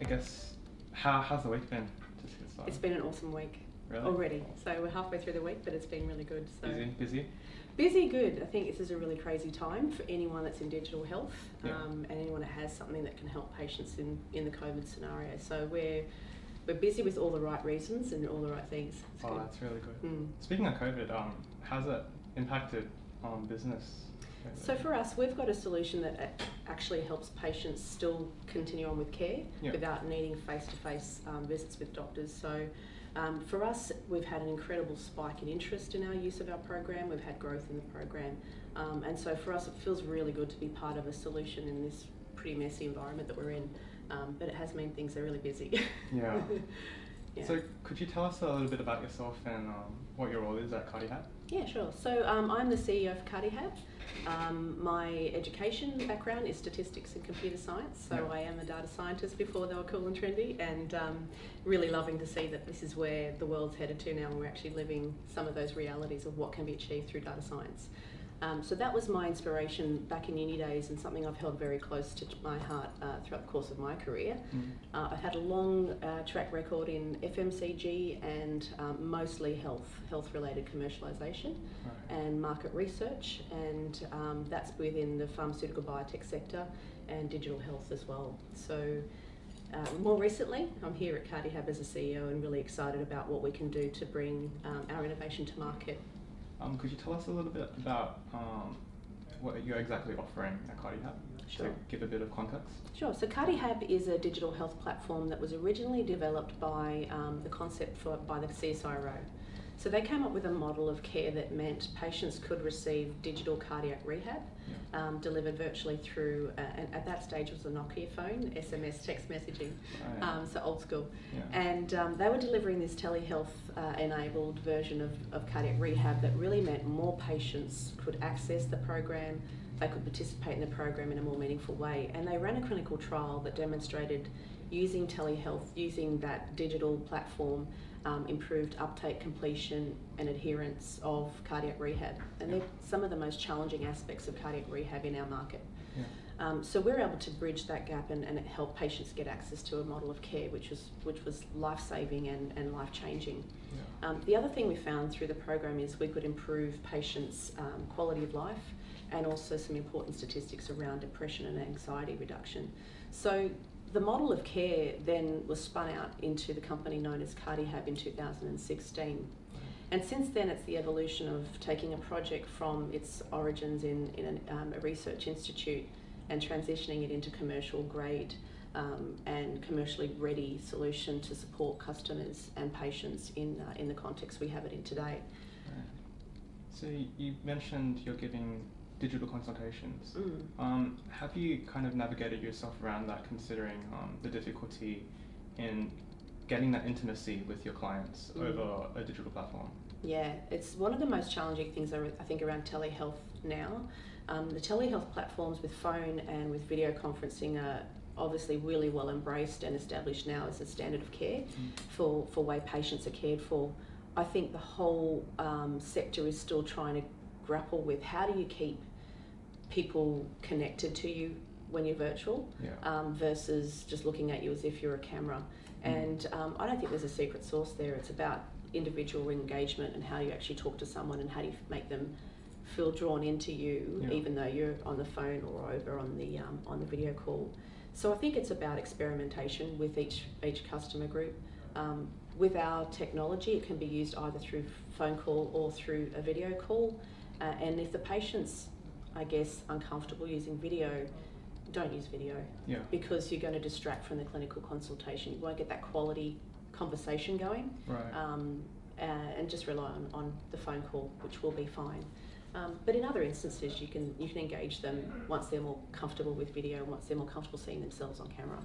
I guess, how's the week been? Just get started. It's been an awesome week Really? already. So we're halfway through the week, but it's been really good. So Busy? Busy, good. I think this is a really crazy time for anyone that's in digital health, Yeah. and anyone that has something that can help patients in the COVID scenario. So we're busy with all the right reasons and all the right things. It's good. That's really good. Mm. Speaking of COVID, how's it impacted on business? So for us, we've got a solution that actually helps patients still continue on with care without needing face-to-face visits with doctors. So for us, we've had an incredible spike in interest in our use of our program. We've had growth in the program. And so for us, it feels really good to be part of a solution in this pretty messy environment that we're in. But it has meant things are really busy. Yeah. Yeah. So could you tell us a little bit about yourself and what your role is at Cardihab? Yeah, sure. So I'm the CEO for Cardihab. My education background is statistics and computer science, so I am a data scientist before they were cool and trendy, and really loving to see that this is where the world's headed to now, and we're actually living some of those realities of what can be achieved through data science. So that was my inspiration back in uni days, and something I've held very close to my heart throughout the course of my career. I've had a long track record in FMCG and mostly health-related commercialisation and market research, and that's within the pharmaceutical biotech sector and digital health as well. So more recently, I'm here at Cardihab as a CEO and really excited about what we can do to bring our innovation to market. Could you tell us a little bit about what you're exactly offering at Cardihab? Sure. To give a bit of context. Sure. So Cardihab is a digital health platform that was originally developed by the concept by the CSIRO. So they came up with a model of care that meant patients could receive digital cardiac rehab delivered virtually through, and at that stage it was a Nokia phone, SMS text messaging, so old school. Yeah. And they were delivering this telehealth enabled version of cardiac rehab that really meant more patients could access the program, they could participate in the program in a more meaningful way. And they ran a clinical trial that demonstrated using telehealth, using that digital platform, improved uptake, completion and adherence of cardiac rehab. And they're some of the most challenging aspects of cardiac rehab in our market. Yeah. So we're able to bridge that gap and help patients get access to a model of care which was life-saving and life-changing. Yeah. The other thing we found through the program is we could improve patients' quality of life, and also some important statistics around depression and anxiety reduction. So the model of care then was spun out into the company known as Cardihab in 2016. And since then it's the evolution of taking a project from its origins in a research institute and transitioning it into commercial grade and commercially ready solution to support customers and patients in the context we have it in today. Right. So you mentioned you're giving digital consultations. Have you kind of navigated yourself around that, considering the difficulty in getting that intimacy with your clients over a digital platform? Yeah, it's one of the most challenging things I think around telehealth now. The telehealth platforms with phone and with video conferencing are obviously really well embraced and established now as a standard of care for way patients are cared for. I think the whole sector is still trying to grapple with how do you keep people connected to you when you're virtual versus just looking at you as if you're a camera. And I don't think there's a secret sauce there. It's about individual engagement and how you actually talk to someone and how do you make them feel drawn into you even though you're on the phone or over on the video call. So I think it's about experimentation with each customer group. With our technology, it can be used either through phone call or through a video call. And if the patient's, I guess, uncomfortable using video, don't use video because you're going to distract from the clinical consultation. You won't get that quality conversation going, and just rely on the phone call, which will be fine. But in other instances, you can engage them once they're more comfortable with video, once they're more comfortable seeing themselves on camera.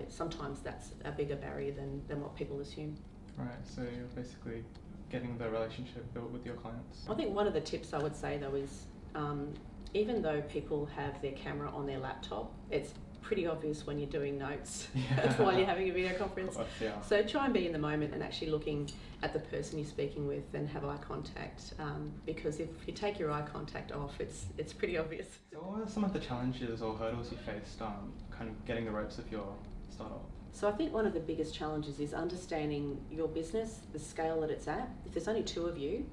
Sometimes that's a bigger barrier than what people assume. Right, so you're basically getting the relationship built with your clients. I think one of the tips I would say though is even though people have their camera on their laptop, it's pretty obvious when you're doing notes while you're having a video conference. So try and be in the moment and actually looking at the person you're speaking with and have eye contact, because if you take your eye contact off, it's pretty obvious. So what are some of the challenges or hurdles you faced kind of getting the ropes of your startup? So I think one of the biggest challenges is understanding your business, the scale that it's at. If there's only 2 of you,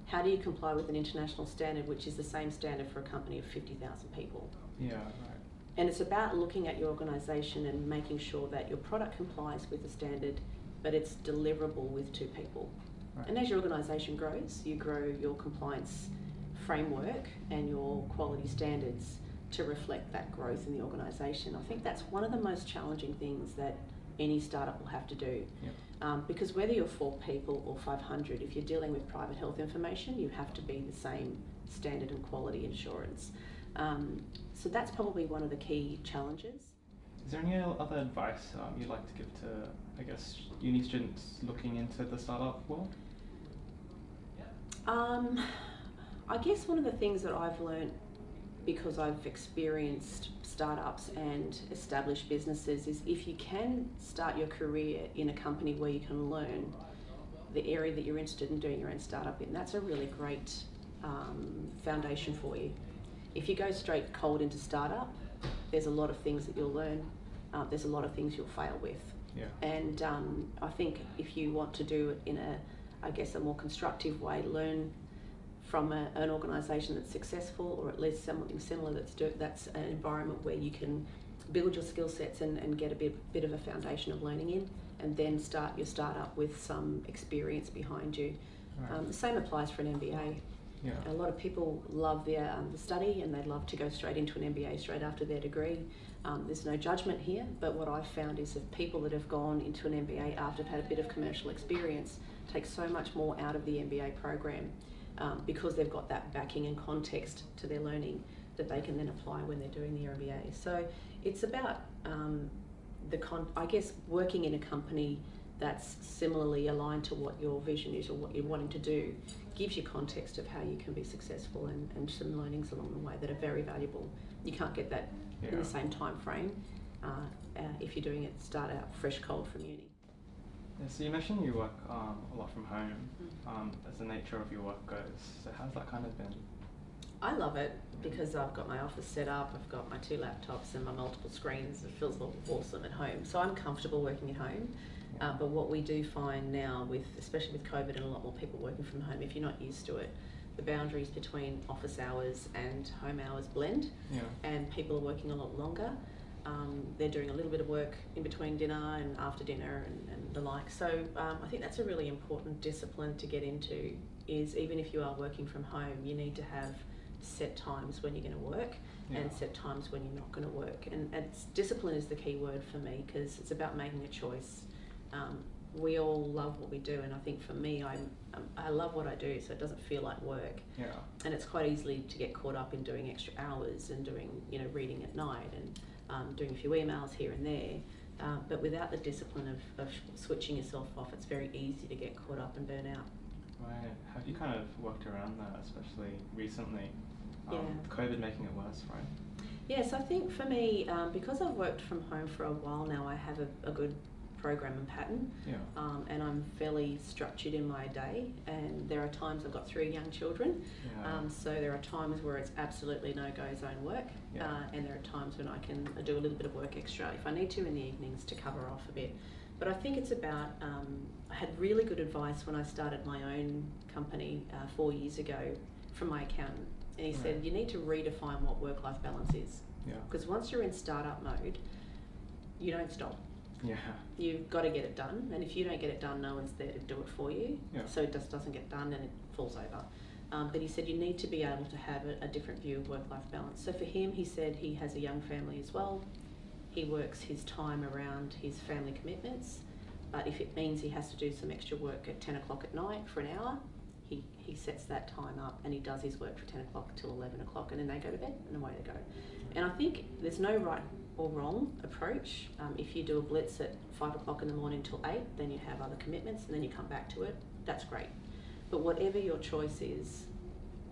how do you comply with an international standard, which is the same standard for a company of 50,000 people? Yeah, right. And it's about looking at your organisation and making sure that your product complies with the standard, but it's deliverable with 2 people. Right. And as your organisation grows, you grow your compliance framework and your quality standards to reflect that growth in the organisation. I think that's one of the most challenging things that any startup will have to do. Because whether you're 4 people or 500, if you're dealing with private health information, you have to be the same standard and quality assurance. So that's probably one of the key challenges. Is there any other advice you'd like to give to, I guess, uni students looking into the startup world? I guess one of the things that I've learned, because I've experienced startups and established businesses, is if you can start your career in a company where you can learn the area that you're interested in doing your own startup in, that's a really great foundation for you. If you go straight cold into startup, there's a lot of things that you'll learn. There's a lot of things you'll fail with. And I think if you want to do it in a more constructive way, learn from an organisation that's successful, or at least something similar that's an environment where you can build your skill sets and get a bit of a foundation of learning in, and then start your startup with some experience behind you. Right. The same applies for an MBA. A lot of people love the study and they'd love to go straight into an MBA straight after their degree. There's no judgment here, but what I've found is that people that have gone into an MBA after they've had a bit of commercial experience take so much more out of the MBA program because they've got that backing and context to their learning that they can then apply when they're doing the MBA. So it's about I guess working in a company that's similarly aligned to what your vision is or what you're wanting to do gives you context of how you can be successful and some learnings along the way that are very valuable. You can't get that in the same time frame if you're doing it start out fresh cold from uni. So you mentioned you work a lot from home as the nature of your work goes. So how's that kind of been? I love it because I've got my office set up, I've got my 2 laptops and my multiple screens. It feels awesome at home. So I'm comfortable working at home. But what we do find now, especially with COVID and a lot more people working from home, if you're not used to it, the boundaries between office hours and home hours blend, and people are working a lot longer. They're doing a little bit of work in between dinner and after dinner and the like. So I think that's a really important discipline to get into, is even if you are working from home, you need to have set times when you're going to work and set times when you're not going to work. And discipline is the key word for me, because it's about making a choice. We all love what we do, and I think for me, I love what I do, so it doesn't feel like work. And it's quite easily to get caught up in doing extra hours and doing, reading at night and doing a few emails here and there. But without the discipline of switching yourself off, it's very easy to get caught up and burn out. Right. Have you kind of worked around that, especially recently? COVID making it worse, right? Yes, I think for me, because I've worked from home for a while now, I have a good program and pattern, and I'm fairly structured in my day, and there are times I've got 3 young children, so there are times where it's absolutely no-go zone work, and there are times when I can do a little bit of work extra if I need to in the evenings to cover off a bit. But I think it's about, I had really good advice when I started my own company 4 years ago from my accountant, and he said, you need to redefine what work-life balance is, because once you're in startup mode, you don't stop. You've got to get it done, and if you don't get it done, no one's there to do it for you, so it just doesn't get done and it falls over. But he said you need to be able to have a different view of work-life balance. So for him, he said he has a young family as well. He works his time around his family commitments, but if it means he has to do some extra work at 10 o'clock at night for an hour, he sets that time up and he does his work for 10 o'clock till 11 o'clock, and then they go to bed and away they go. And I think there's no right or wrong approach. If you do a blitz at 5 o'clock in the morning till 8, then you have other commitments and then you come back to it, that's great. But whatever your choice is,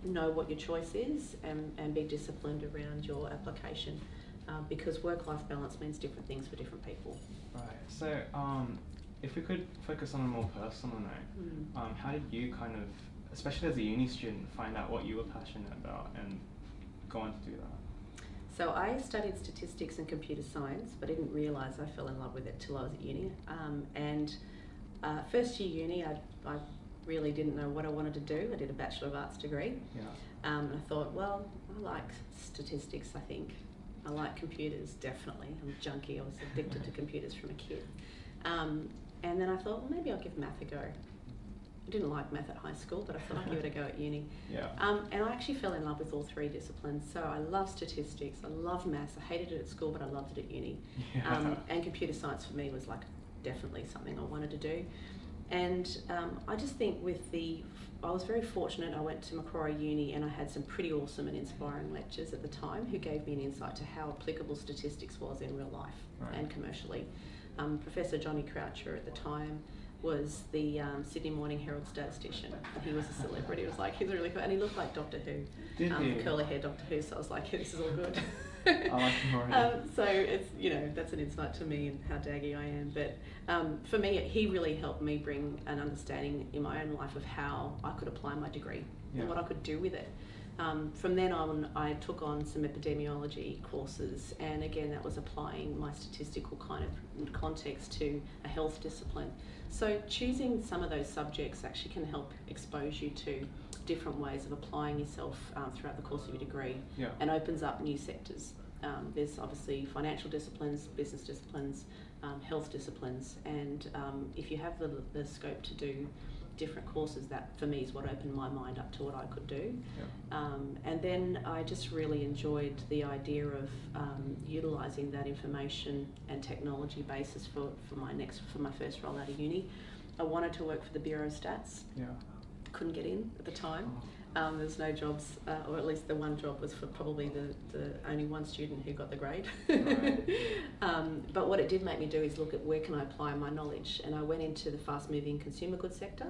know what your choice is and be disciplined around your application, because work-life balance means different things for different people. Right, so if we could focus on a more personal note, how did you kind of, especially as a uni student, find out what you were passionate about and go on to do that? So I studied statistics and computer science, but I didn't realise I fell in love with it till I was at uni. First year uni, I really didn't know what I wanted to do. I did a Bachelor of Arts degree. Yeah. And I thought, well, I like statistics, I think. I like computers, definitely. I'm a junkie. I was addicted to computers from a kid. And then I thought, well, maybe I'll give math a go. I didn't like math at high school, but I thought I'd give it a go at uni. Yeah. And I actually fell in love with all three disciplines. So I love statistics, I love maths. I hated it at school, but I loved it at uni. Yeah. And computer science for me was like definitely something I wanted to do. And I just think I was very fortunate. I went to Macquarie Uni and I had some pretty awesome and inspiring lectures at the time who gave me an insight to how applicable statistics was in real life and commercially. Professor Johnny Croucher at the time was the Sydney Morning Herald statistician. He was a celebrity. It was like, he's really cool. And he looked like Doctor Who. Did he? Curly hair Doctor Who. So I was like, this is all good. I like him already. So it's, that's an insight to me and how daggy I am. But for me, he really helped me bring an understanding in my own life of how I could apply my degree and what I could do with it. From then on, I took on some epidemiology courses, and again, that was applying my statistical kind of context to a health discipline. So choosing some of those subjects actually can help expose you to different ways of applying yourself throughout the course of your degree, and opens up new sectors. There's obviously financial disciplines, business disciplines, health disciplines, and if you have the scope to do different courses, that for me is what opened my mind up to what I could do. And then I just really enjoyed the idea of utilising that information and technology basis for my first role out of uni. I wanted to work for the Bureau of Stats. Couldn't get in at the time. There's no jobs, or at least the one job was for probably the only one student who got the grade. But what it did make me do is look at where can I apply my knowledge, and I went into the fast-moving consumer goods sector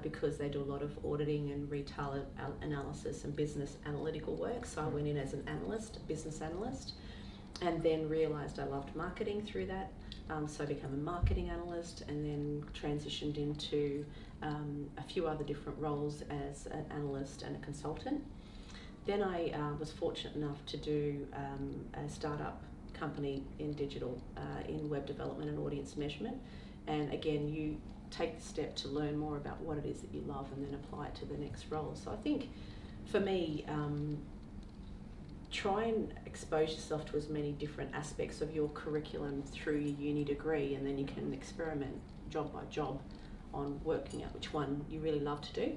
because they do a lot of auditing and retail analysis and business analytical work. So I went in as an analyst, a business analyst, and then realised I loved marketing through that. So I became a marketing analyst and then transitioned into a few other different roles as an analyst and a consultant. Then I was fortunate enough to do a startup company in digital, in web development and audience measurement. And again, you take the step to learn more about what it is that you love and then apply it to the next role. So I think for me, try and expose yourself to as many different aspects of your curriculum through your uni degree, and then you can experiment job by job on working out which one you really love to do.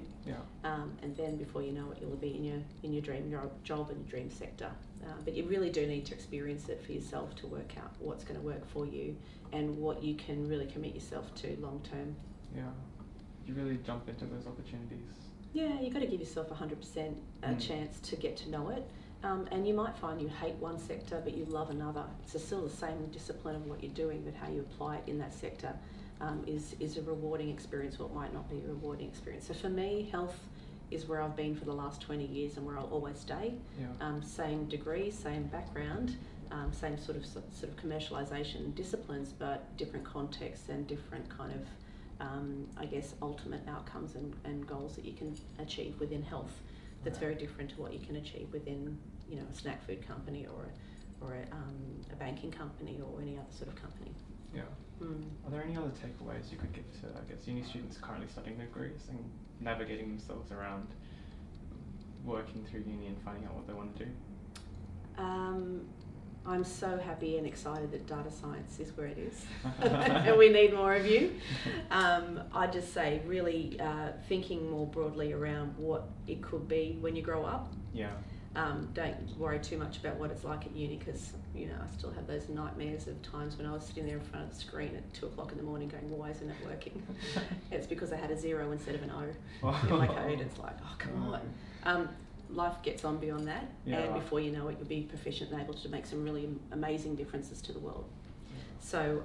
And then before you know it, you'll be in your dream job and your dream sector. But you really do need to experience it for yourself to work out what's going to work for you and what you can really commit yourself to long term. You really jump into those opportunities. You've got to give yourself 100% a chance to get to know it. And you might find you hate one sector but you love another. It's still the same discipline of what you're doing, but how you apply it in that sector is a rewarding experience, or it might not be a rewarding experience. So for me, health is where I've been for the last 20 years and where I'll always stay. Same degree, same background, same sort of commercialisation disciplines, but different contexts and different kind of I guess ultimate outcomes and goals that you can achieve within health. That's very different to what you can achieve within, a snack food company or a banking company or any other sort of company. Are there any other takeaways you could give to, I guess, uni students currently studying their degrees and navigating themselves around working through uni and finding out what they want to do? I'm so happy and excited that data science is where it is, and we need more of you. I just say really thinking more broadly around what it could be when you grow up. Don't worry too much about what it's like at uni, because I still have those nightmares of times when I was sitting there in front of the screen at 2 o'clock in the morning going, why isn't it working? It's because I had a 0 instead of an O in my code. It's like, oh, come on. Life gets on beyond that, and before you know it, you'll be proficient and able to make some really amazing differences to the world. So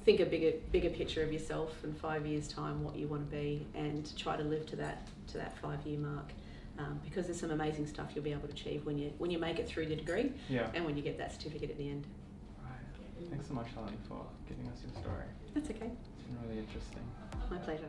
think a bigger picture of yourself in 5 years' time, what you want to be, and try to live to that 5-year mark. Because there's some amazing stuff you'll be able to achieve when you make it through the degree, and when you get that certificate at the end. Right. Thanks so much, Helen, for giving us your story. That's okay. It's been really interesting. My pleasure.